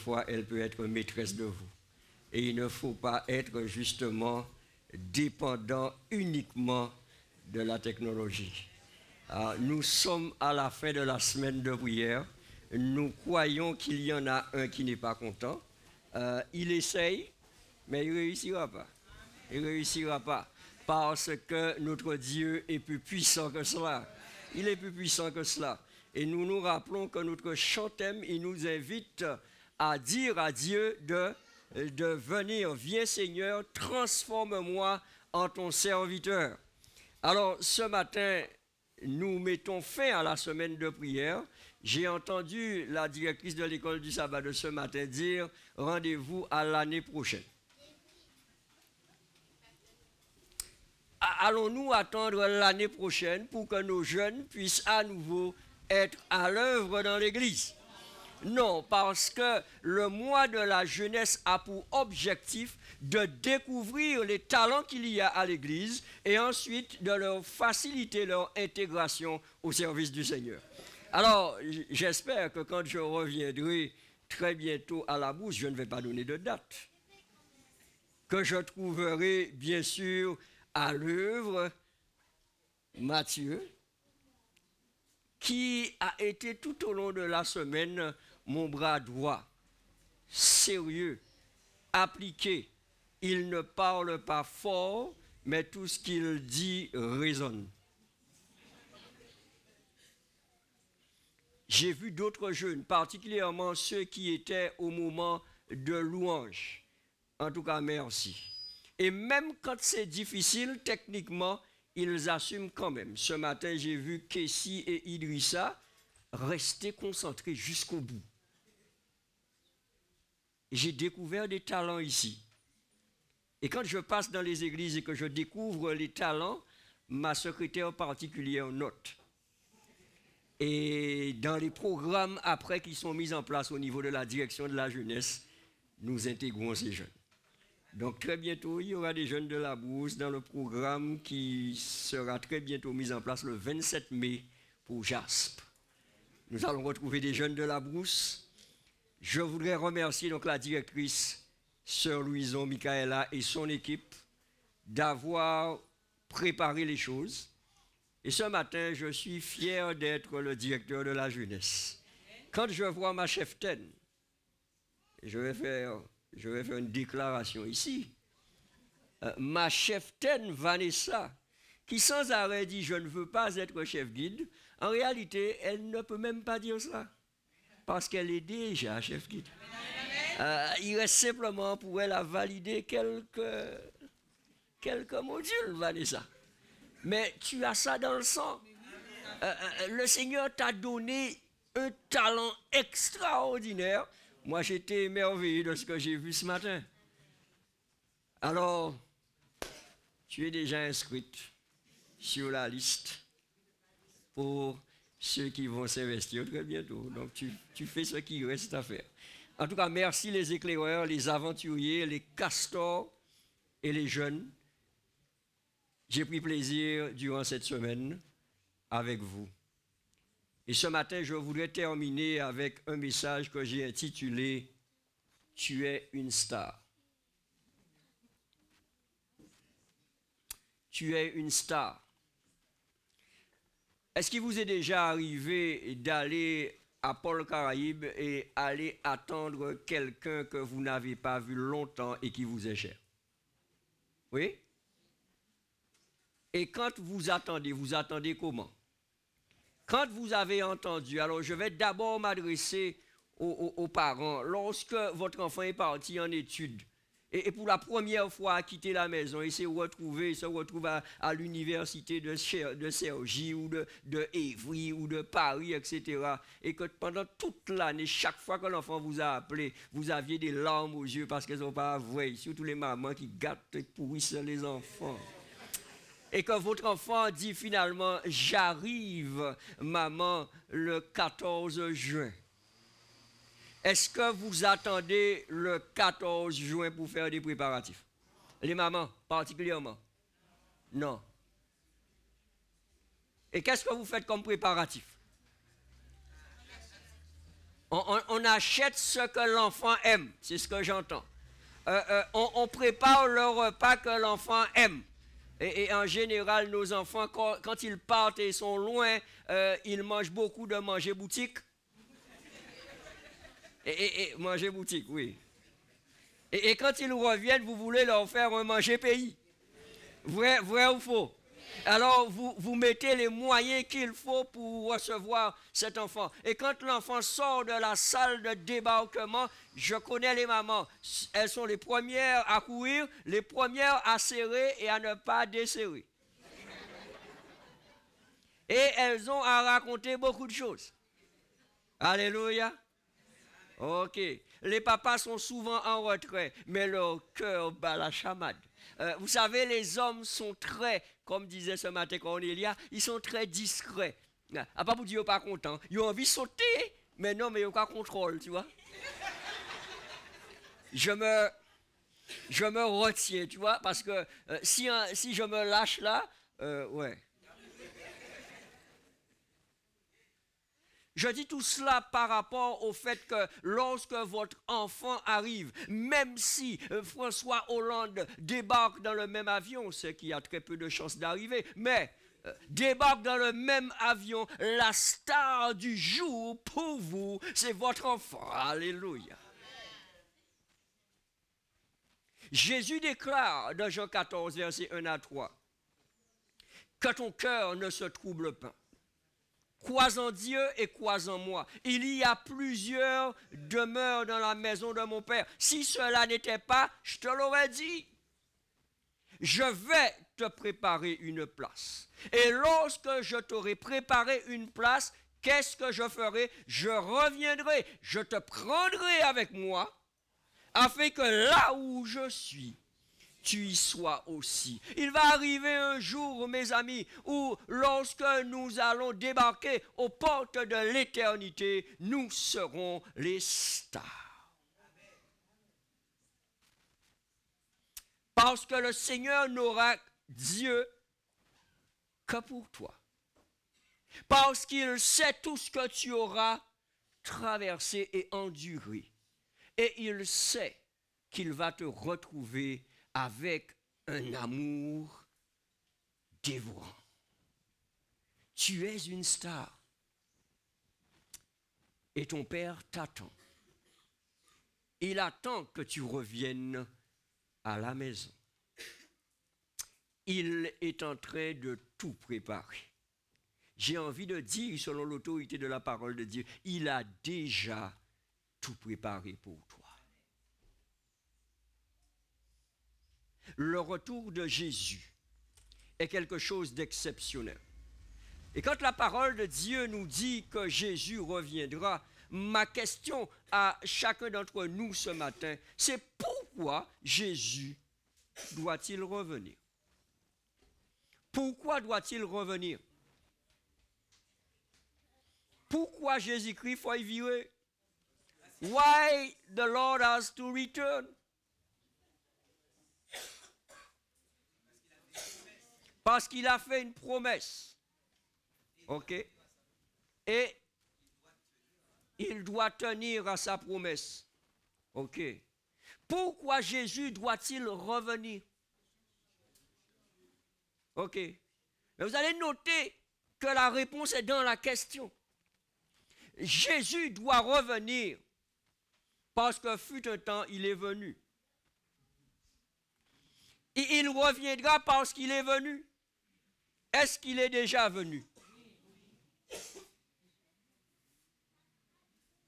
quelquefois, elle peut être maîtresse de vous. Et il ne faut pas être justement dépendant uniquement de la technologie. Nous sommes à la fin de la semaine de prière. Nous croyons qu'il y en a un qui n'est pas content. Il essaye, mais il ne réussira pas. Il ne réussira pas. Parce que notre Dieu est plus puissant que cela. Il est plus puissant que cela. Et nous nous rappelons que notre chant-thème, il nous invite à dire à Dieu de venir. Viens Seigneur, transforme-moi en ton serviteur. Alors ce matin, nous mettons fin à la semaine de prière. J'ai entendu la directrice de l'école du sabbat de ce matin dire rendez-vous à l'année prochaine. Allons-nous attendre l'année prochaine pour que nos jeunes puissent à nouveau être à l'œuvre dans l'église? Non, parce que le mois de la jeunesse a pour objectif de découvrir les talents qu'il y a à l'église et ensuite de leur faciliter leur intégration au service du Seigneur. Alors, j'espère que quand je reviendrai très bientôt à la bourse, je ne vais pas donner de date, que je trouverai bien sûr à l'œuvre Mathieu, qui a été tout au long de la semaine mon bras droit, sérieux, appliqué. Il ne parle pas fort, mais tout ce qu'il dit résonne. J'ai vu d'autres jeunes, particulièrement ceux qui étaient au moment de louange. En tout cas, merci. Et même quand c'est difficile, techniquement, ils assument quand même. Ce matin, j'ai vu Kessie et Idrissa rester concentrés jusqu'au bout. J'ai découvert des talents ici. Et quand je passe dans les églises et que je découvre les talents, ma secrétaire particulière note. Et dans les programmes après qui sont mis en place au niveau de la direction de la jeunesse, nous intégrons ces jeunes. Donc très bientôt, il y aura des jeunes de la Brousse dans le programme qui sera très bientôt mis en place le 27 mai pour JASP. Nous allons retrouver des jeunes de la Brousse. Je voudrais remercier donc la directrice, Sœur Louison Michaela et son équipe d'avoir préparé les choses. Et ce matin, je suis fier d'être le directeur de la jeunesse. Quand je vois ma cheftaine, je vais faire une déclaration ici. Ma cheftaine Vanessa, qui sans arrêt dit « je ne veux pas être chef guide », en réalité, elle ne peut même pas dire ça, parce qu'elle est déjà chef guide. Il reste simplement pour elle à valider quelques modules, Vanessa. Mais tu as ça dans le sang. Le Seigneur t'a donné un talent extraordinaire. Moi, j'étais émerveillé de ce que j'ai vu ce matin. Alors, tu es déjà inscrite sur la liste pour ceux qui vont s'investir très bientôt. Donc, tu fais ce qu'il reste à faire. En tout cas, merci les éclaireurs, les aventuriers, les castors et les jeunes. J'ai pris plaisir durant cette semaine avec vous. Et ce matin, je voudrais terminer avec un message que j'ai intitulé « Tu es une star ». Tu es une star. Est-ce qu'il vous est déjà arrivé d'aller à Pôle Caraïbe et aller attendre quelqu'un que vous n'avez pas vu longtemps et qui vous est cher? Oui? Et quand vous attendez comment? Quand vous avez entendu, alors je vais d'abord m'adresser aux parents. Lorsque votre enfant est parti en études et pour la première fois a quitté la maison et se retrouve à l'université de Cergy ou de Évry ou de Paris, etc. Et que pendant toute l'année, chaque fois que l'enfant vous a appelé, vous aviez des larmes aux yeux parce qu'elles ne sont pas vraies. Surtout les mamans qui gâtent et pourrissent les enfants. Et que votre enfant dit finalement « J'arrive, maman, le 14 juin ». Est-ce que vous attendez le 14 juin pour faire des préparatifs? Les mamans, particulièrement? Non. Et qu'est-ce que vous faites comme préparatif? On achète ce que l'enfant aime, c'est ce que j'entends. On prépare le repas que l'enfant aime. Et en général, nos enfants, quand ils partent et sont loin, ils mangent beaucoup de manger boutique. Et manger boutique, oui. Et quand ils reviennent, vous voulez leur faire un manger pays. Vrai ou faux? Alors, vous mettez les moyens qu'il faut pour recevoir cet enfant. Et quand l'enfant sort de la salle de débarquement, je connais les mamans. Elles sont les premières à courir, les premières à serrer et à ne pas desserrer. Et elles ont à raconter beaucoup de choses. Alléluia. Ok. Les papas sont souvent en retrait, mais leur cœur bat la chamade. Vous savez, les hommes sont très, comme disait ce matin Cornélia, ils sont très discrets. À part pour dire qu'ils ne sont pas contents. Ils ont envie de sauter, mais non, mais ils n'ont pas contrôle, tu vois. Je me retiens, tu vois, parce que si je me lâche là, ouais. Je dis tout cela par rapport au fait que lorsque votre enfant arrive, même si François Hollande débarque dans le même avion, ce qui a très peu de chances d'arriver, mais débarque dans le même avion, la star du jour pour vous, c'est votre enfant. Alléluia. Jésus déclare dans Jean 14, versets 1 à 3, que ton cœur ne se trouble pas. Crois en Dieu et crois en moi. Il y a plusieurs demeures dans la maison de mon Père. Si cela n'était pas, je te l'aurais dit. Je vais te préparer une place. Et lorsque je t'aurai préparé une place, qu'est-ce que je ferai? Je reviendrai, je te prendrai avec moi, afin que là où je suis, tu y sois aussi. Il va arriver un jour, mes amis, où lorsque nous allons débarquer aux portes de l'éternité, nous serons les stars. Parce que le Seigneur n'aura Dieu que pour toi. Parce qu'il sait tout ce que tu auras traversé et enduré. Et il sait qu'il va te retrouver avec un amour dévorant. Tu es une star. Et ton Père t'attend. Il attend que tu reviennes à la maison. Il est en train de tout préparer. J'ai envie de dire, selon l'autorité de la parole de Dieu, il a déjà tout préparé pour toi. Le retour de Jésus est quelque chose d'exceptionnel. Et quand la parole de Dieu nous dit que Jésus reviendra, ma question à chacun d'entre nous ce matin, c'est pourquoi Jésus doit-il revenir? Pourquoi doit-il revenir? Pourquoi Jésus-Christ faut y virer? Why the Lord has to return? Parce qu'il a fait une promesse. OK? Et il doit tenir à sa promesse. OK? Pourquoi Jésus doit-il revenir? OK? Mais vous allez noter que la réponse est dans la question. Jésus doit revenir parce que fut un temps, il est venu. Et il reviendra parce qu'il est venu. Est-ce qu'il est déjà venu?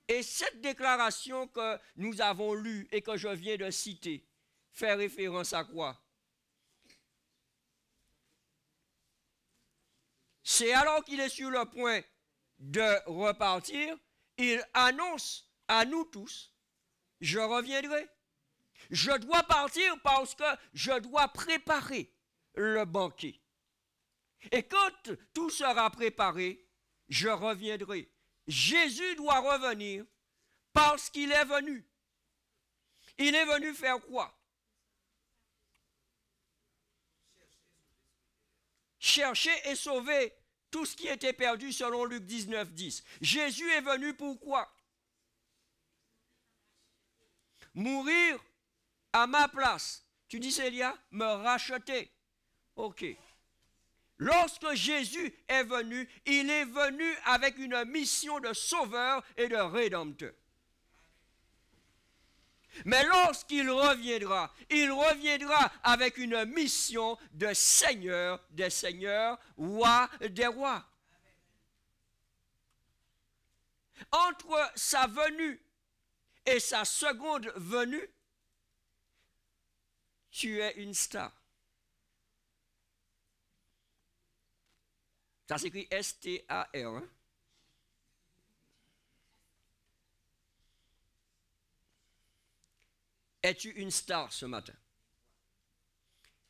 Et cette déclaration que nous avons lue et que je viens de citer fait référence à quoi? C'est alors qu'il est sur le point de repartir, il annonce à nous tous, je reviendrai. Je dois partir parce que je dois préparer le banquet. Et quand tout sera préparé, je reviendrai. Jésus doit revenir parce qu'il est venu. Il est venu faire quoi? Chercher et sauver tout ce qui était perdu selon Luc 19, 10. Jésus est venu pour quoi? mourir à ma place. Tu dis, Célia, me racheter. Ok. Lorsque Jésus est venu, il est venu avec une mission de sauveur et de rédempteur. Mais lorsqu'il reviendra, il reviendra avec une mission de Seigneur des seigneurs, roi des rois. Entre sa venue et sa seconde venue, tu es une star. Ça s'écrit S-T-A-R. Hein? Es-tu une star ce matin?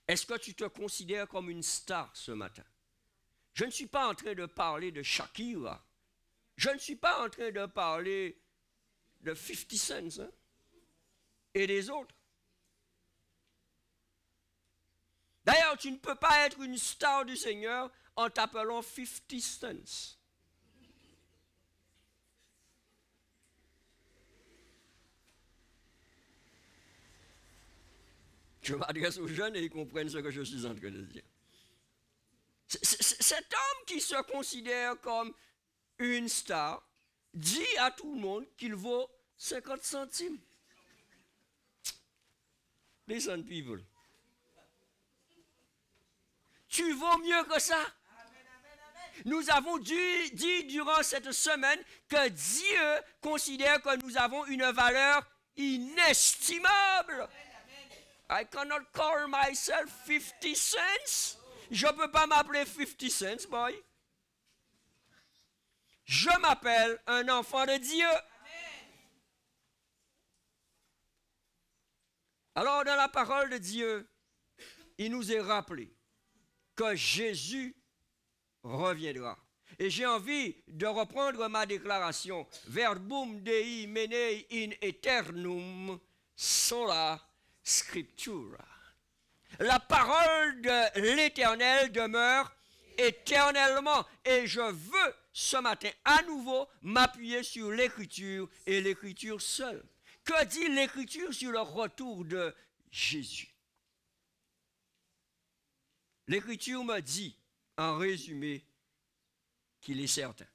Est-ce que tu te considères comme une star ce matin? Je ne suis pas en train de parler de Shakira. Je ne suis pas en train de parler de 50 Cent hein, et des autres. D'ailleurs, tu ne peux pas être une star du Seigneur en t'appelant 50 Cent. Je m'adresse aux jeunes et ils comprennent ce que je suis en train de dire. Cet homme qui se considère comme une star dit à tout le monde qu'il vaut 50 centimes. Listen, people. Tu vaux mieux que ça. Nous avons dit durant cette semaine que Dieu considère que nous avons une valeur inestimable. I cannot call myself 50 cents. Je ne peux pas m'appeler 50 cents, boy. Je m'appelle un enfant de Dieu. Alors, dans la parole de Dieu, il nous est rappelé que Jésus reviendra. Et j'ai envie de reprendre ma déclaration. Verbum Dei mene in aeternum sola scriptura. La parole de l'Éternel demeure éternellement. Et je veux ce matin à nouveau m'appuyer sur l'Écriture et l'Écriture seule. Que dit l'Écriture sur le retour de Jésus? L'Écriture me dit, en résumé, qu'il est certain.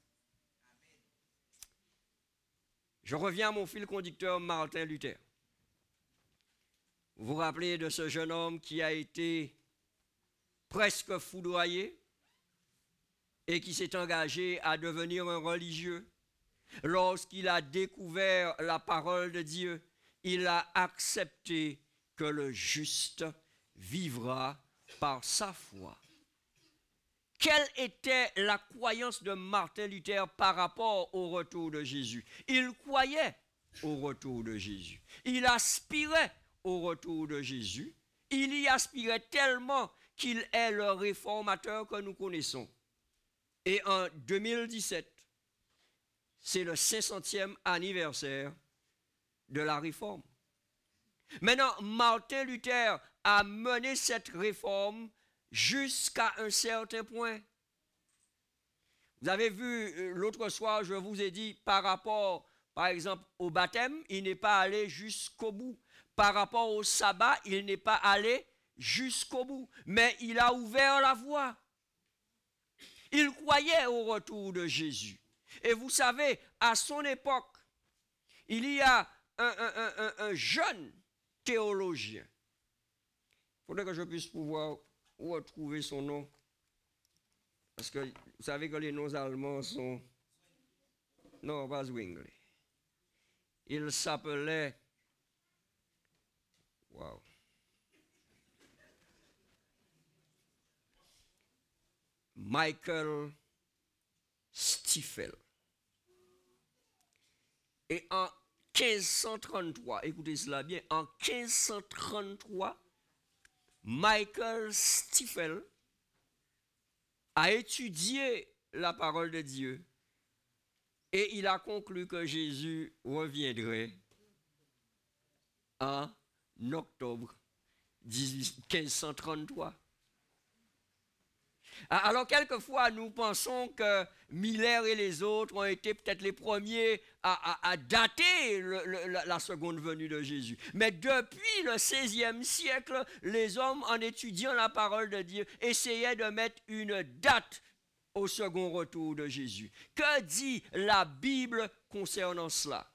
Je reviens à mon fil conducteur Martin Luther. Vous vous rappelez de ce jeune homme qui a été presque foudroyé et qui s'est engagé à devenir un religieux. Lorsqu'il a découvert la parole de Dieu, il a accepté que le juste vivra par sa foi. Quelle était la croyance de Martin Luther par rapport au retour de Jésus? Il croyait au retour de Jésus. Il aspirait au retour de Jésus. Il y aspirait tellement qu'il est le réformateur que nous connaissons. Et en 2017, c'est le 500e anniversaire de la réforme. Maintenant, Martin Luther a mené cette réforme jusqu'à un certain point. Vous avez vu, l'autre soir, je vous ai dit, par rapport, par exemple, au baptême, il n'est pas allé jusqu'au bout. Par rapport au sabbat, il n'est pas allé jusqu'au bout. Mais il a ouvert la voie. Il croyait au retour de Jésus. Et vous savez, à son époque, il y a un jeune théologien. Il faudrait que je puisse pouvoir retrouver son nom. Parce que vous savez que les noms allemands sont... Non, pas Zwingli. Il s'appelait... Wow. Michael Stiefel. Et en 1533, écoutez cela bien, en 1533, Michael Stiefel a étudié la parole de Dieu et il a conclu que Jésus reviendrait en octobre 1533. Alors, quelquefois, nous pensons que Miller et les autres ont été peut-être les premiers à dater la seconde venue de Jésus. Mais depuis le XVIe siècle, les hommes, en étudiant la parole de Dieu, essayaient de mettre une date au second retour de Jésus. Que dit la Bible concernant cela?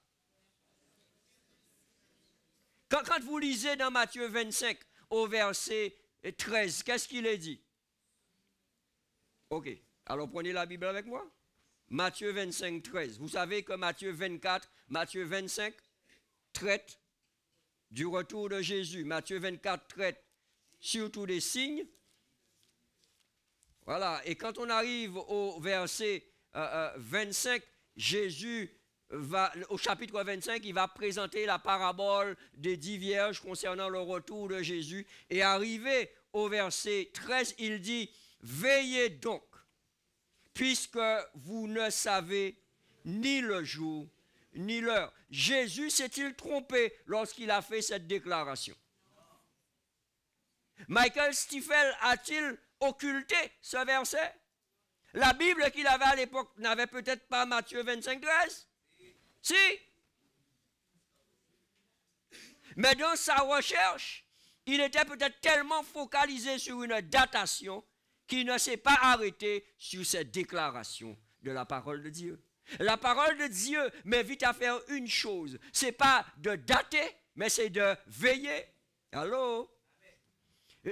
Quand vous lisez dans Matthieu 25, au verset 13, qu'est-ce qu'il est dit? Ok, alors prenez la Bible avec moi. Matthieu 25, 13. Vous savez que Matthieu 24, Matthieu 25 traite du retour de Jésus. Matthieu 24 traite surtout des signes. Voilà, et quand on arrive au verset 25, Jésus va, au chapitre 25, il va présenter la parabole des 10 vierges concernant le retour de Jésus. Et arrivé au verset 13, il dit: veillez donc, puisque vous ne savez ni le jour ni l'heure. Jésus s'est-il trompé lorsqu'il a fait cette déclaration? Michael Stifel a-t-il occulté ce verset? La Bible qu'il avait à l'époque n'avait peut-être pas Matthieu 25, 13? Si. Mais dans sa recherche, il était peut-être tellement focalisé sur une datation qu'il ne s'est pas arrêté sur cette déclaration de la parole de Dieu. La parole de Dieu m'invite à faire une chose. Ce n'est pas de dater, mais c'est de veiller. Allô?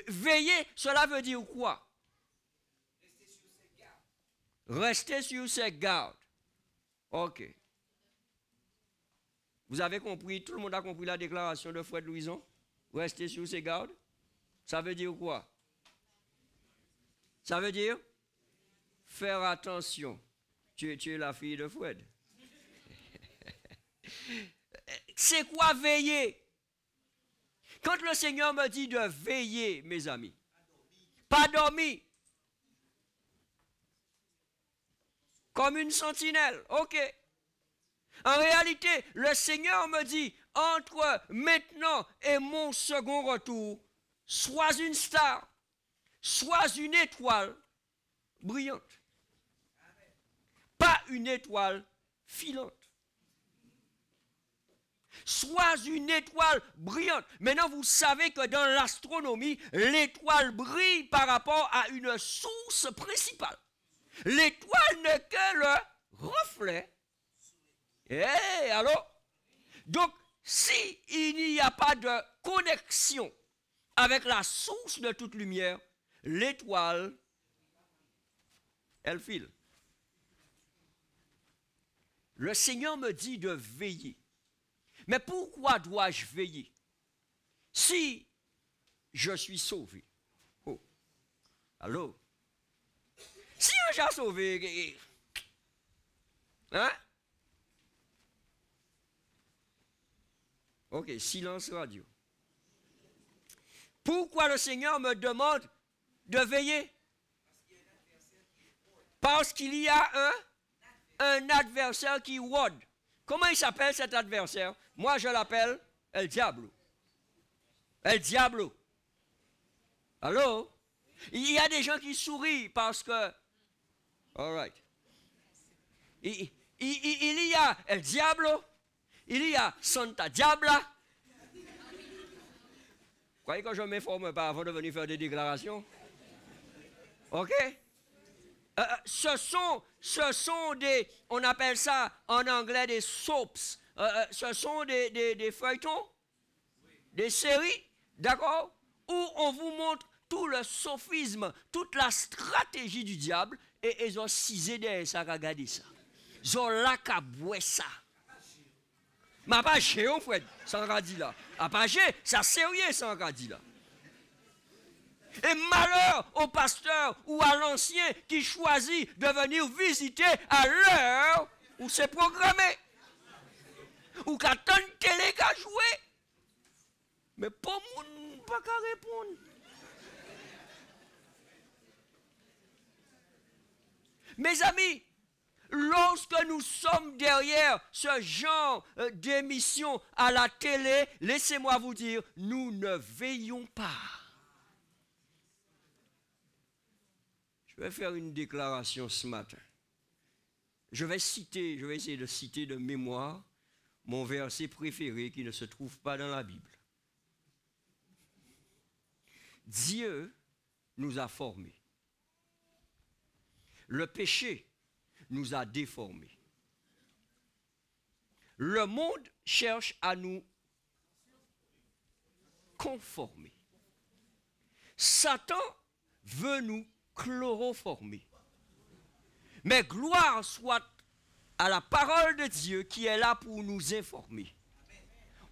Veiller, cela veut dire quoi? Rester sur ses gardes. Ok. Vous avez compris, tout le monde a compris la déclaration de Fred Louison? Rester sur ses gardes. Ça veut dire quoi? Ça veut dire faire attention. Tu es la fille de Fred. C'est quoi veiller? Quand le Seigneur me dit de veiller, mes amis, pas dormir, comme une sentinelle, ok. En réalité, le Seigneur me dit, entre maintenant et mon second retour, sois une star, sois une étoile brillante. Pas une étoile filante. Sois une étoile brillante. Maintenant, vous savez que dans l'astronomie, l'étoile brille par rapport à une source principale. L'étoile n'est que le reflet. Alors, donc, s'il n'y a pas de connexion avec la source de toute lumière, l'étoile, elle file. Le Seigneur me dit de veiller. Mais pourquoi dois-je veiller? Si je suis sauvé. Oh, allô? Si on j'ai sauvé, hein? Ok, silence radio. Pourquoi le Seigneur me demande de veiller? Parce qu'il y a un adversaire qui rôde. Comment il s'appelle cet adversaire? Moi, je l'appelle El Diablo. El Diablo. Allô? Il y a des gens qui sourient parce que... All right. Il y a El Diablo. Il y a Santa Diabla. Vous croyez que je ne m'informe pas avant de venir faire des déclarations? OK? Ce sont des, on appelle ça en anglais des soaps. Ce sont des feuilletons, des séries, d'accord? Où on vous montre tout le sophisme, toute la stratégie du diable, et ils ont cisé derrière ça, regardez ça. Ils ont là qu'à boire ça. Mais pas chez eux, Fred, sans radis là. À pas chez, ça sérieux sans radis là. Et malheur au pasteur ou à l'ancien qui choisit de venir visiter à l'heure où c'est programmé. Ou qu'à tant de télé qu'à jouer. Mais pas moun, pas qu'à répondre. Mes amis, lorsque nous sommes derrière ce genre d'émission à la télé, laissez-moi vous dire, nous ne veillons pas. Je vais faire une déclaration ce matin. Je vais essayer de citer de mémoire mon verset préféré qui ne se trouve pas dans la Bible. Dieu nous a formés. Le péché nous a déformés. Le monde cherche à nous conformer. Satan veut nous chloroformer. Mais gloire soit à la parole de Dieu qui est là pour nous informer.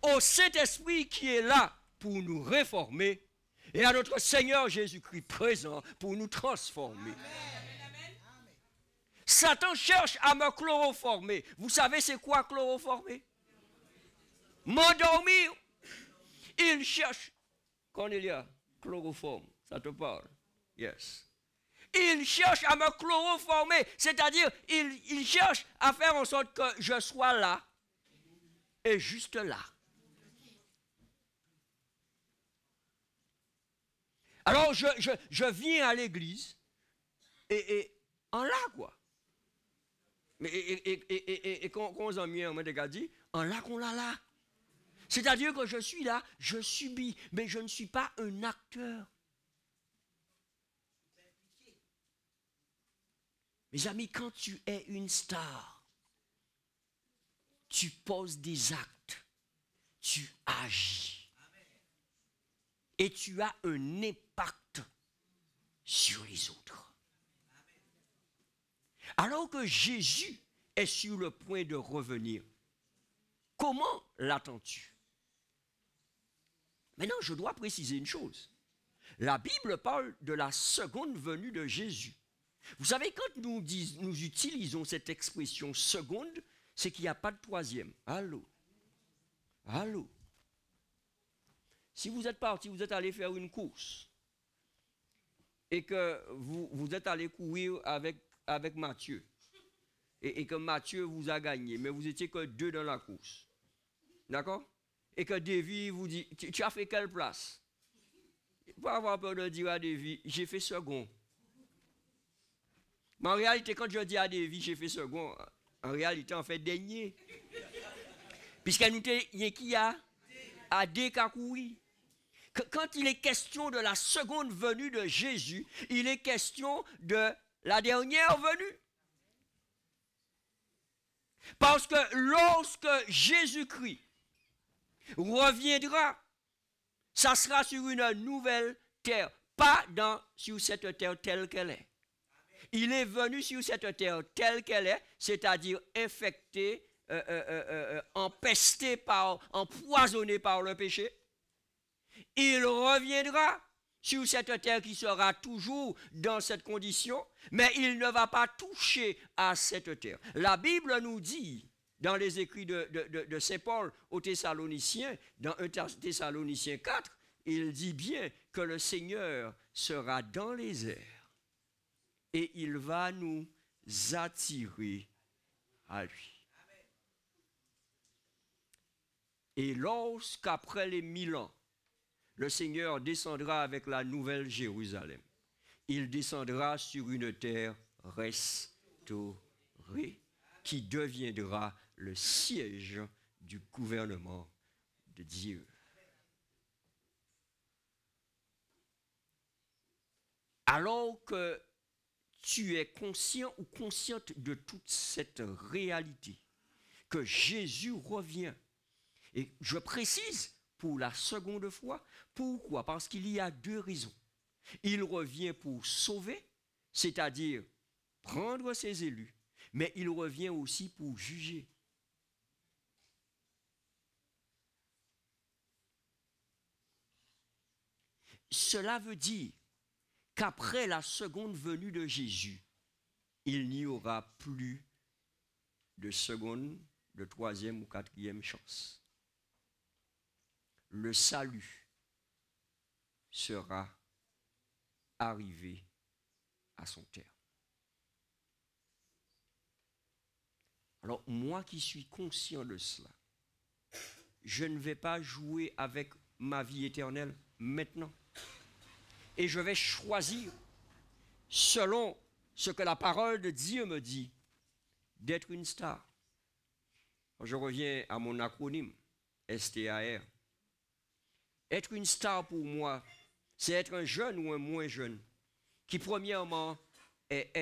Au Saint-Esprit qui est là pour nous réformer. Et à notre Seigneur Jésus-Christ présent pour nous transformer. Amen. Satan cherche à me chloroformer. Vous savez c'est quoi chloroformer? M'endormir. Il cherche. Cornelia, chloroforme, ça te parle? Yes. Il cherche à me chloroformer, c'est-à-dire il cherche à faire en sorte que je sois là et juste là. Alors je viens à l'église et en là quoi. Et quand on s'en vient, on m'a dit, en là qu'on l'a là. C'est-à-dire que je suis là, je subis, mais je ne suis pas un acteur. Mes amis, quand tu es une star, tu poses des actes, tu agis. Et tu as un impact sur les autres. Alors que Jésus est sur le point de revenir, comment l'attends-tu? Maintenant, je dois préciser une chose. La Bible parle de la seconde venue de Jésus. Vous savez, quand nous utilisons cette expression seconde, c'est qu'il n'y a pas de troisième. Allô? Allô? Si vous êtes parti, vous êtes allé faire une course et que vous êtes allé courir avec Matthieu et que Matthieu vous a gagné, mais vous étiez que 2 dans la course. D'accord? Et que Davy vous dit, tu as fait quelle place? Pas avoir peur de dire à Davy, j'ai fait second. Mais en réalité, quand je dis à Davy, j'ai fait second, en réalité, on fait dernier. Puisqu'elle nous dit, qui a? À Décacouri. Quand il est question de la seconde venue de Jésus, il est question de la dernière venue. Parce que lorsque Jésus-Christ reviendra, ça sera sur une nouvelle terre, pas sur cette terre telle qu'elle est. Il est venu sur cette terre telle qu'elle est, c'est-à-dire infectée, empestée empoisonnée par le péché. Il reviendra sur cette terre qui sera toujours dans cette condition, mais il ne va pas toucher à cette terre. La Bible nous dit, dans les écrits de Saint Paul aux Thessaloniciens, dans 1 Thessaloniciens 4, il dit bien que le Seigneur sera dans les airs et il va nous attirer à lui. Et lorsqu'après les 1000 ans, le Seigneur descendra avec la nouvelle Jérusalem, il descendra sur une terre restaurée qui deviendra le siège du gouvernement de Dieu. Alors que tu es conscient ou consciente de toute cette réalité, que Jésus revient, et je précise pour la seconde fois, pourquoi? Parce qu'il y a 2 raisons. Il revient pour sauver, c'est-à-dire prendre ses élus, mais il revient aussi pour juger. Cela veut dire qu'après la seconde venue de Jésus, il n'y aura plus de seconde, de troisième ou quatrième chance. Le salut sera arrivé à son terme. Alors, moi qui suis conscient de cela, je ne vais pas jouer avec ma vie éternelle maintenant. Et je vais choisir selon ce que la parole de Dieu me dit, d'être une star. Je reviens à mon acronyme, STAR. Être une star pour moi, c'est être un jeune ou un moins jeune, qui premièrement est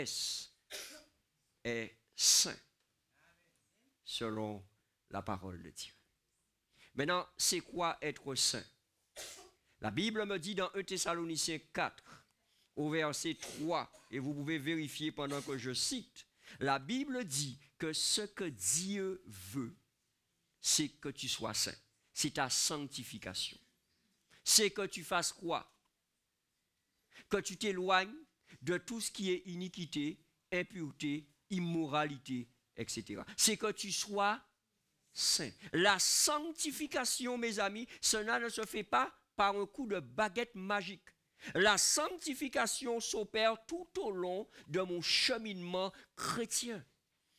saint, selon la parole de Dieu. Maintenant, c'est quoi être saint? La Bible me dit dans 1 Thessaloniciens 4, au verset 3, et vous pouvez vérifier pendant que je cite, la Bible dit que ce que Dieu veut, c'est que tu sois saint. C'est ta sanctification. C'est que tu fasses quoi? Que tu t'éloignes de tout ce qui est iniquité, impureté, immoralité, etc. C'est que tu sois saint. La sanctification, mes amis, cela ne se fait pas par un coup de baguette magique. La sanctification s'opère tout au long de mon cheminement chrétien.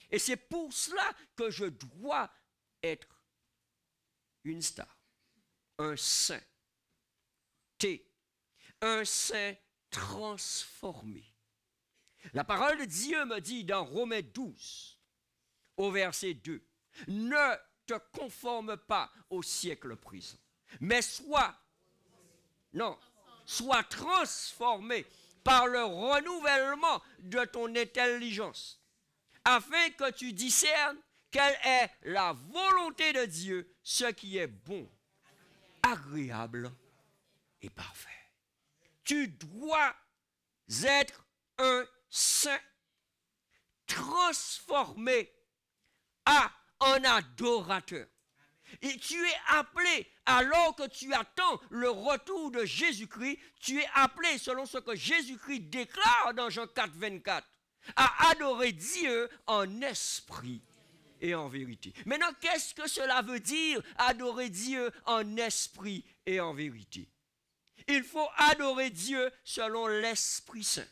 Et c'est pour cela que je dois être une star, un saint, un saint transformé. La parole de Dieu me dit dans Romains 12, au verset 2, ne te conforme pas au siècle présent, mais sois transformé par le renouvellement de ton intelligence, afin que tu discernes quelle est la volonté de Dieu, ce qui est bon, agréable et parfait. Tu dois être un saint transformé en adorateur. Et tu es appelé, alors que tu attends le retour de Jésus-Christ, tu es appelé, selon ce que Jésus-Christ déclare dans Jean 4, 24, à adorer Dieu en esprit et en vérité. Maintenant, qu'est-ce que cela veut dire, adorer Dieu en esprit et en vérité? Il faut adorer Dieu selon l'Esprit Saint.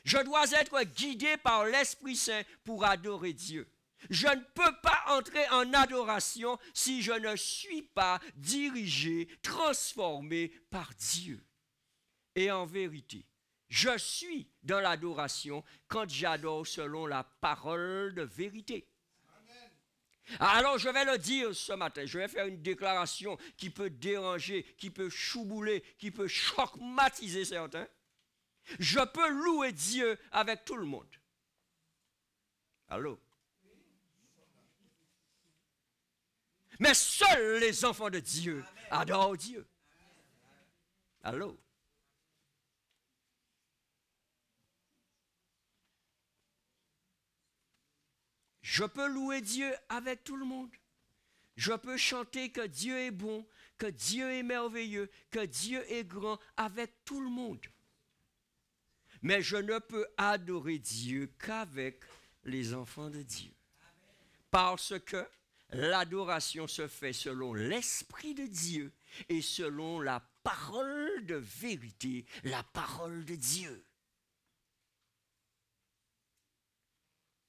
Je dois être guidé par l'Esprit Saint pour adorer Dieu. Je ne peux pas entrer en adoration si je ne suis pas dirigé, transformé par Dieu. Et en vérité, je suis dans l'adoration quand j'adore selon la parole de vérité. Alors je vais le dire ce matin, je vais faire une déclaration qui peut déranger, qui peut choumbouler, qui peut choquematiser certains. Je peux louer Dieu avec tout le monde. Allô? Mais seuls les enfants de Dieu adorent Dieu. Allô? Je peux louer Dieu avec tout le monde. Je peux chanter que Dieu est bon, que Dieu est merveilleux, que Dieu est grand avec tout le monde. Mais je ne peux adorer Dieu qu'avec les enfants de Dieu. Parce que l'adoration se fait selon l'Esprit de Dieu et selon la parole de vérité, la parole de Dieu.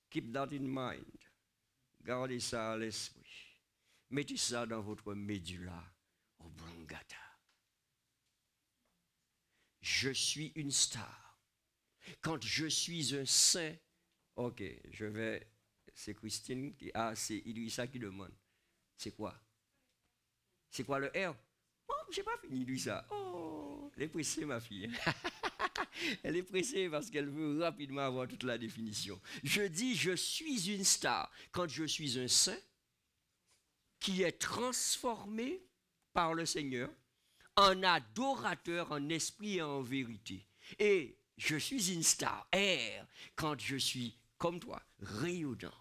Keep that in mind. Gardez ça à l'esprit. Mettez ça dans votre médula oblongata. Je suis une star. Quand je suis un saint, ok, c'est Christine c'est Idrissa qui demande. C'est quoi? C'est quoi le R? Oh, j'ai pas fini Idrissa. Oh, elle est pressée ma fille. Elle est pressée parce qu'elle veut rapidement avoir toute la définition. Je dis, je suis une star quand je suis un saint qui est transformé par le Seigneur en adorateur en esprit et en vérité. Et je suis une star, R, quand je suis comme toi, rayonnant.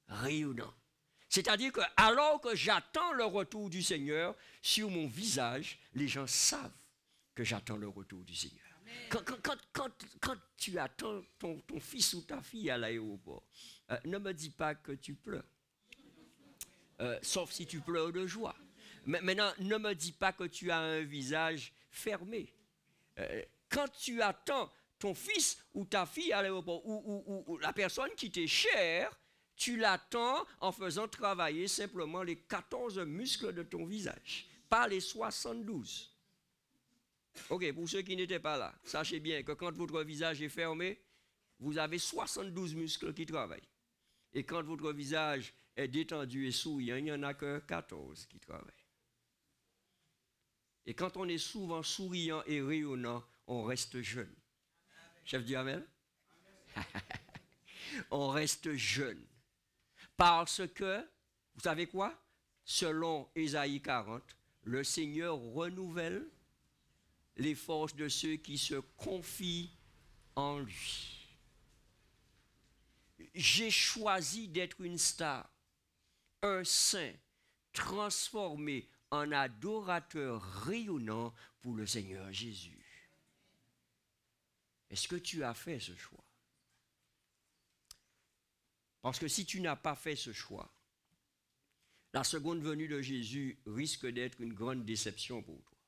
Rayonnant. C'est-à-dire que alors que j'attends le retour du Seigneur, sur mon visage, les gens savent que j'attends le retour du Seigneur. Quand tu attends ton fils ou ta fille à l'aéroport, ne me dis pas que tu pleures. Sauf si tu pleures de joie. Mais maintenant, ne me dis pas que tu as un visage fermé. Quand tu attends ton fils ou ta fille à l'aéroport, ou la personne qui t'est chère, tu l'attends en faisant travailler simplement les 14 muscles de ton visage, pas les 72. Ok, pour ceux qui n'étaient pas là, sachez bien que quand votre visage est fermé, vous avez 72 muscles qui travaillent. Et quand votre visage est détendu et souriant, il n'y en a que 14 qui travaillent. Et quand on est souvent souriant et rayonnant, on reste jeune. Chef dit Amen? On reste jeune. Parce que, vous savez quoi? Selon Ésaïe 40, le Seigneur renouvelle les forces de ceux qui se confient en lui. J'ai choisi d'être une star, un saint, transformé en adorateur rayonnant pour le Seigneur Jésus. Est-ce que tu as fait ce choix? Parce que si tu n'as pas fait ce choix, la seconde venue de Jésus risque d'être une grande déception pour toi.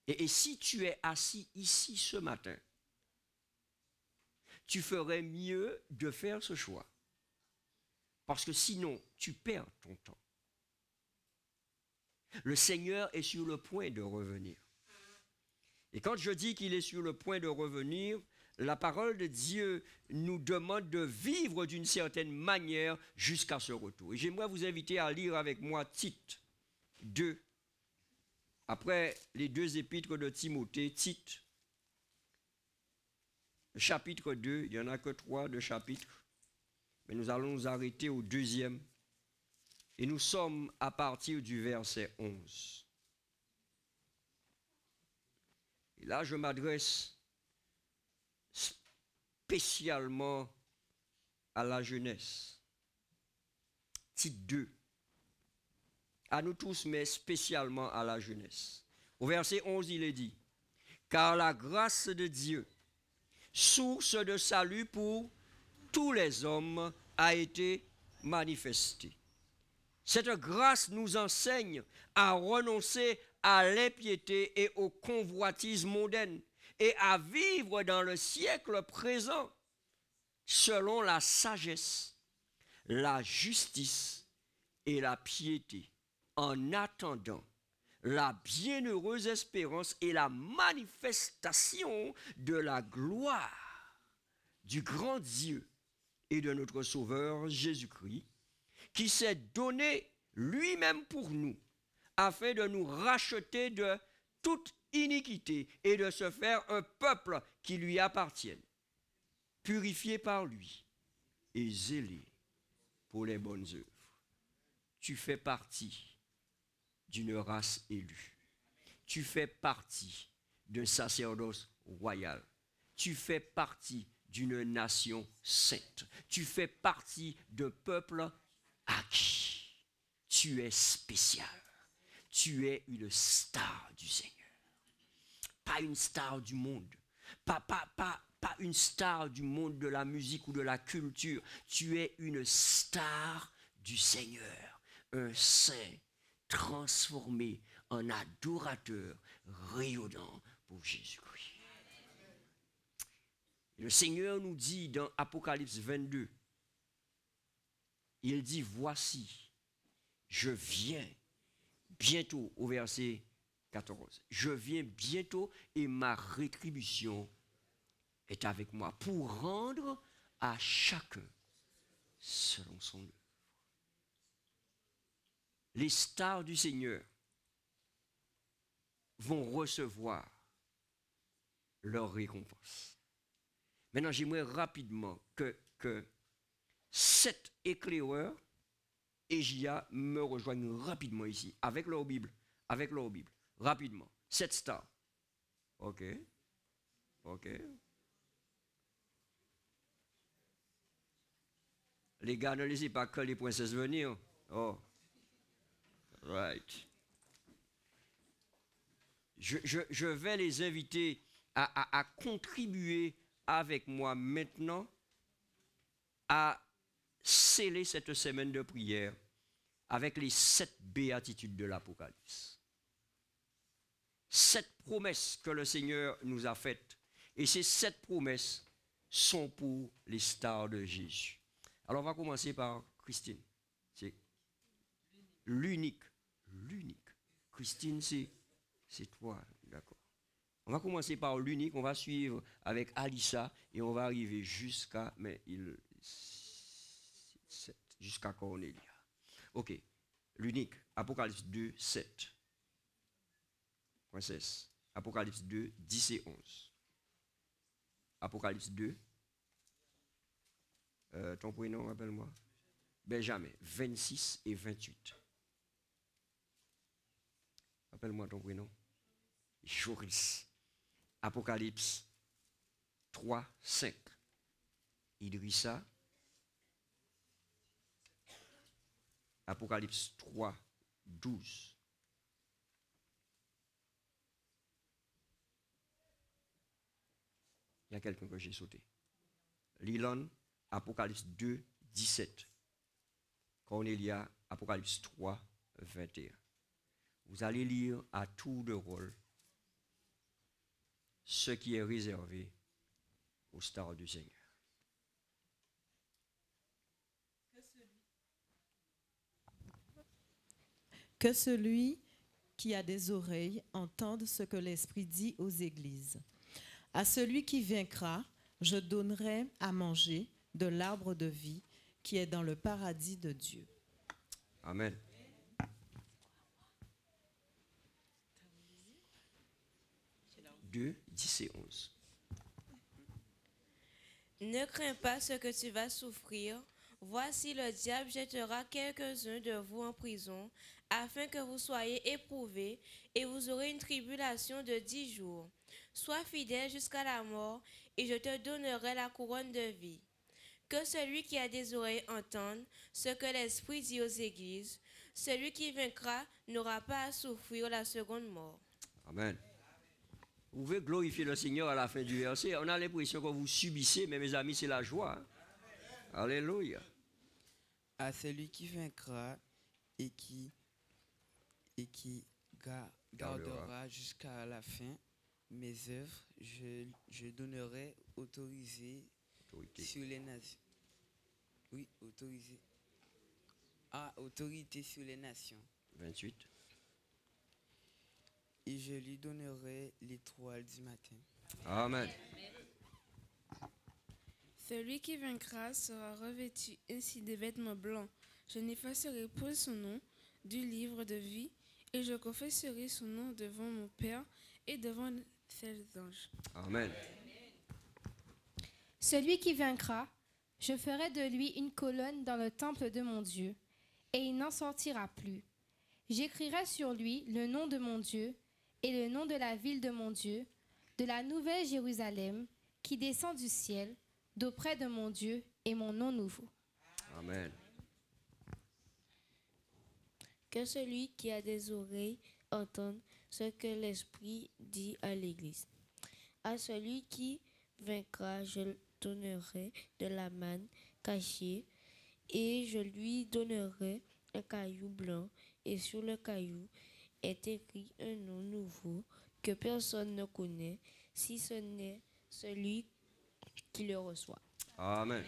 Et si tu es assis ici ce matin, tu ferais mieux de faire ce choix. Parce que sinon, tu perds ton temps. Le Seigneur est sur le point de revenir. Et quand je dis qu'il est sur le point de revenir, la parole de Dieu nous demande de vivre d'une certaine manière jusqu'à ce retour. Et j'aimerais vous inviter à lire avec moi Tite 2. Après les deux épîtres de Timothée, Tite, chapitre 2, il n'y en a que 3 de chapitres, mais nous allons nous arrêter au 2e. Et nous sommes à partir du verset 11. Et là, je m'adresse spécialement à la jeunesse. Tite 2. À nous tous, mais spécialement à la jeunesse. Au verset 11, il est dit, « Car la grâce de Dieu, source de salut pour tous les hommes, a été manifestée. Cette grâce nous enseigne à renoncer à l'impiété et aux convoitises mondaines et à vivre dans le siècle présent selon la sagesse, la justice et la piété, en attendant la bienheureuse espérance et la manifestation de la gloire du grand Dieu et de notre Sauveur Jésus-Christ, qui s'est donné lui-même pour nous, afin de nous racheter de toute iniquité et de se faire un peuple qui lui appartienne, purifié par lui et zélé pour les bonnes œuvres. Tu fais partie d'une race élue. Tu fais partie d'un sacerdoce royal. Tu fais partie d'une nation sainte. Tu fais partie d'un peuple acquis. Tu es spécial. Tu es une star du Seigneur. Pas une star du monde. Pas une star du monde de la musique ou de la culture. Tu es une star du Seigneur. Un saint transformé en adorateur rayonnant pour Jésus-Christ. Le Seigneur nous dit dans Apocalypse 22, il dit, voici, je viens bientôt, au verset 14, je viens bientôt et ma rétribution est avec moi pour rendre à chacun selon son œuvre. Les stars du Seigneur vont recevoir leur récompense. Maintenant, j'aimerais rapidement que 7 éclaireurs et Gia me rejoignent rapidement ici, avec leur Bible, rapidement. 7 stars. OK. Les gars, ne laissez pas que les princesses venir. Oh. Right. Je vais les inviter à contribuer avec moi maintenant à sceller cette semaine de prière avec les 7 béatitudes de l'Apocalypse. 7 promesses que le Seigneur nous a faites. Et ces 7 promesses sont pour les stars de Jésus. Alors on va commencer par Christine. C'est l'unique. Christine, c'est C'est 3, d'accord. On va commencer par l'unique, on va suivre avec Alissa et on va arriver jusqu'à jusqu'à Cornélia. Ok, l'unique, Apocalypse 2, 7. Princesse, Apocalypse 2, 10 et 11. Apocalypse 2, ton prénom, rappelle-moi. Benjamin, 26 et 28. Rappelle-moi ton prénom. Joris. Apocalypse 3, 5. Idrissa. Apocalypse 3, 12. Il y a quelqu'un que j'ai sauté. Lilon, Apocalypse 2, 17. Cornélia, Apocalypse 3, 21. Vous allez lire à tour de rôle ce qui est réservé aux stars du Seigneur. Que celui qui a des oreilles entende ce que l'Esprit dit aux églises. À celui qui vaincra, je donnerai à manger de l'arbre de vie qui est dans le paradis de Dieu. Amen. Deux, 10 et 11. Ne crains pas ce que tu vas souffrir. Voici le diable jettera quelques-uns de vous en prison, afin que vous soyez éprouvés, et vous aurez une tribulation de 10 jours. Sois fidèle jusqu'à la mort, et je te donnerai la couronne de vie. Que celui qui a des oreilles entende ce que l'Esprit dit aux églises. Celui qui vaincra n'aura pas à souffrir la seconde mort. Amen. Vous pouvez glorifier le Seigneur à la fin du verset. On a l'impression que vous subissez, mais mes amis, c'est la joie. Hein? Alléluia. À celui qui vaincra et qui gardera jusqu'à la fin mes œuvres, je donnerai autorité sur les nations. Oui, autorité sur les nations. 28. Et je lui donnerai l'étoile du matin. Amen. Celui qui vaincra sera revêtu ainsi des vêtements blancs. Je n'effacerai point son nom du livre de vie, et je confesserai son nom devant mon Père et devant ses anges. Amen. Celui qui vaincra, je ferai de lui une colonne dans le temple de mon Dieu, et il n'en sortira plus. J'écrirai sur lui le nom de mon Dieu et le nom de la ville de mon Dieu, de la nouvelle Jérusalem, qui descend du ciel, d'auprès de mon Dieu et mon nom nouveau. Amen. Que celui qui a des oreilles entende ce que l'Esprit dit à l'Église. À celui qui vaincra, je donnerai de la manne cachée, et je lui donnerai un caillou blanc, et sur le caillou est écrit un nom nouveau que personne ne connaît, si ce n'est celui qui le reçoit. Amen.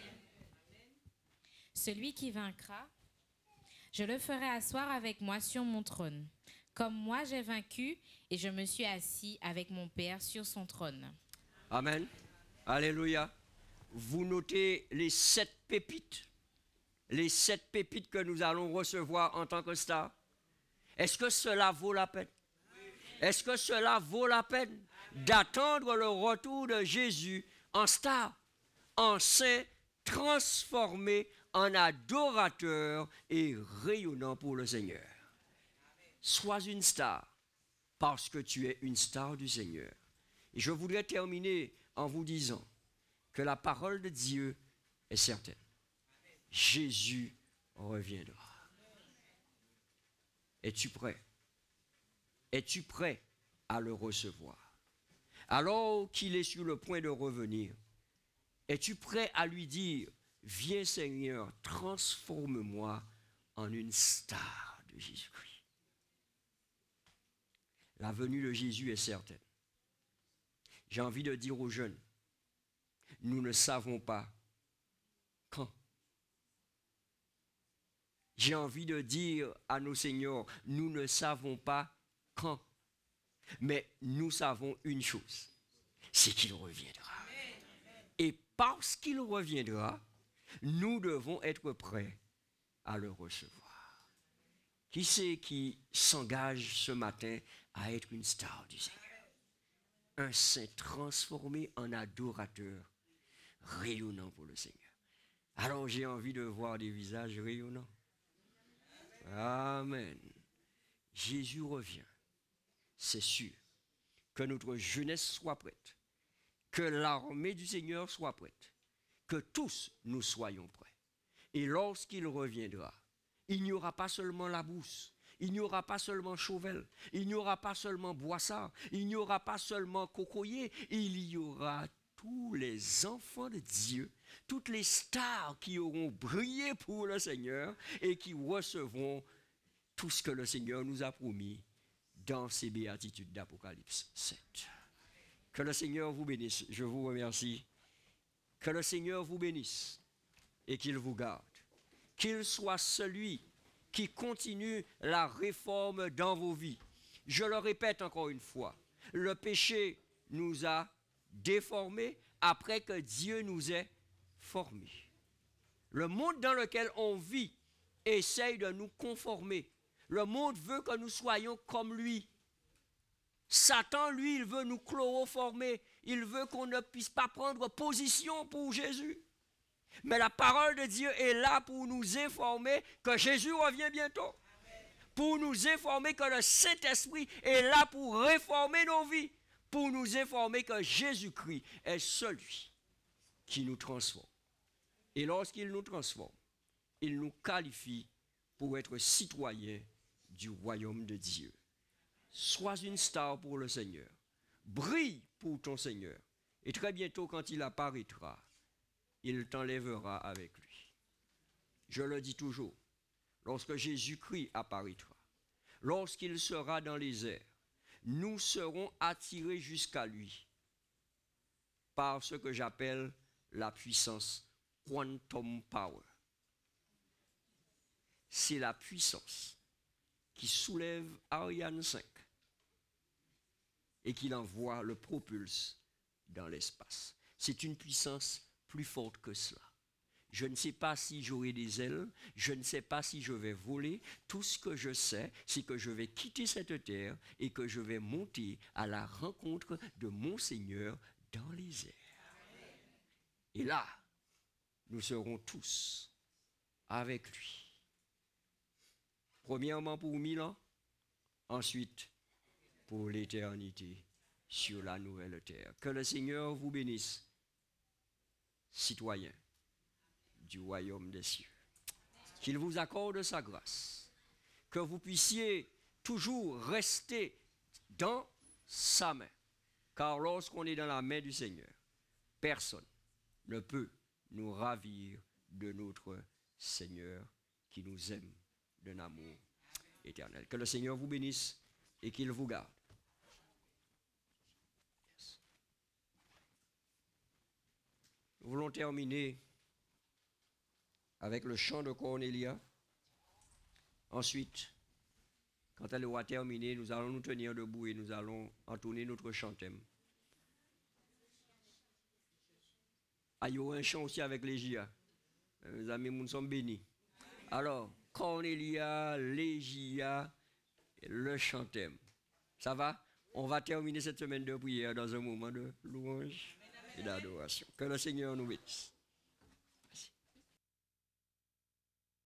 Celui qui vaincra, je le ferai asseoir avec moi sur mon trône, comme moi j'ai vaincu et je me suis assis avec mon Père sur son trône. Amen. Alléluia. Vous notez les 7 pépites. Les 7 pépites que nous allons recevoir en tant que stars. Est-ce que cela vaut la peine? Est-ce que cela vaut la peine d'attendre le retour de Jésus en star, en saint, transformé en adorateur et rayonnant pour le Seigneur? Sois une star parce que tu es une star du Seigneur. Et je voudrais terminer en vous disant que la parole de Dieu est certaine. Jésus reviendra. Es-tu prêt? Es-tu prêt à le recevoir? Alors qu'il est sur le point de revenir, es-tu prêt à lui dire, viens Seigneur, transforme-moi en une star de Jésus-Christ? La venue de Jésus est certaine. J'ai envie de dire aux jeunes, nous ne savons pas quand. J'ai envie de dire à nos seigneurs, nous ne savons pas quand. Mais nous savons une chose, c'est qu'il reviendra. Et parce qu'il reviendra, nous devons être prêts à le recevoir. Qui c'est qui s'engage ce matin à être une star du Seigneur? Un saint transformé en adorateur, rayonnant pour le Seigneur. Alors j'ai envie de voir des visages rayonnants. Amen. Jésus revient. C'est sûr. Que notre jeunesse soit prête. Que l'armée du Seigneur soit prête. Que tous nous soyons prêts. Et lorsqu'il reviendra, il n'y aura pas seulement la Brousse, il n'y aura pas seulement Chauvel, il n'y aura pas seulement Boissard, il n'y aura pas seulement Cocoyer, il y aura tous les enfants de Dieu, toutes les stars qui auront brillé pour le Seigneur et qui recevront tout ce que le Seigneur nous a promis dans ces béatitudes d'Apocalypse 7. Que le Seigneur vous bénisse, je vous remercie. Que le Seigneur vous bénisse et qu'il vous garde. Qu'il soit celui qui continue la réforme dans vos vies. Je le répète encore une fois, le péché nous a déformés après que Dieu nous ait formés. Le monde dans lequel on vit essaye de nous conformer. Le monde veut que nous soyons comme lui. Satan, lui, il veut nous chloroformer. Il veut qu'on ne puisse pas prendre position pour Jésus. Mais la parole de Dieu est là pour nous informer que Jésus revient bientôt. Pour nous informer que le Saint-Esprit est là pour réformer nos vies. Pour nous informer que Jésus-Christ est celui qui nous transforme. Et lorsqu'il nous transforme, il nous qualifie pour être citoyens du royaume de Dieu. Sois une star pour le Seigneur. Brille pour ton Seigneur. Et très bientôt, quand il apparaîtra, il t'enlèvera avec lui. Je le dis toujours, lorsque Jésus-Christ apparaîtra, lorsqu'il sera dans les airs, nous serons attirés jusqu'à lui par ce que j'appelle la puissance quantum power. C'est la puissance qui soulève Ariane 5 et qui l'envoie, le propulse dans l'espace. C'est une puissance plus forte que cela. Je ne sais pas si j'aurai des ailes, je ne sais pas si je vais voler. Tout ce que je sais, c'est que je vais quitter cette terre et que je vais monter à la rencontre de mon Seigneur dans les airs. Et là, nous serons tous avec lui. Premièrement pour 1000 ans, ensuite pour l'éternité sur la nouvelle terre. Que le Seigneur vous bénisse, citoyens du royaume des cieux. Qu'il vous accorde sa grâce, que vous puissiez toujours rester dans sa main. Car lorsqu'on est dans la main du Seigneur, personne ne peut nous ravir de notre Seigneur qui nous aime d'un amour éternel. Que le Seigneur vous bénisse et qu'il vous garde. Yes. Nous voulons terminer avec le chant de Cornélia. Ensuite, quand elle aura terminé, nous allons nous tenir debout et nous allons entonner notre chant-thème. Ah, il y aura un chant aussi avec Légia. Mes amis, nous sommes bénis. Alors, Cornélia, Légia, le chant-thème. Ça va? On va terminer cette semaine de prière dans un moment de louange et d'adoration. Que le Seigneur nous bénisse.